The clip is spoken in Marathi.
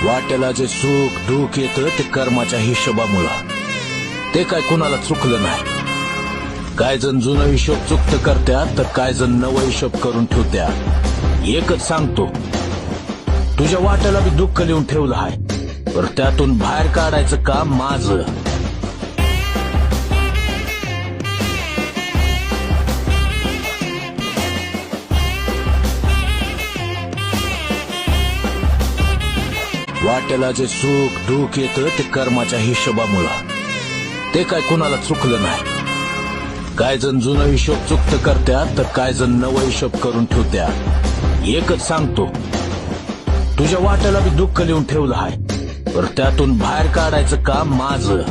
वाट्याला जे सुख दुःख येतं ते कर्माच्या हिशोबामुळं. ते काय कुणाला चुकलं नाही. काय जण जुनं हिशोब चुकत करत्यात तर काय जण नवं हिशोब करून ठेवत्यात. एकच सांगतो, तुझ्या वाट्याला बी दुःख लिहून ठेवलं आहे, तर त्यातून बाहेर काढायचं काम माझं. वाट्याला जे सुख दुःख येतं ते कर्माच्या हिशोबामुळं. ते काय कुणाला चुकलं नाही. काय जण जुनं हिशोब चुकत करत्यात तर काय जण नवं हिशोब करून ठेवत्यात. एकच सांगतो, तुझ्या वाट्याला बी दुःख लिहून ठेवलं आहे, तर त्यातून बाहेर काढायचं काम माझं.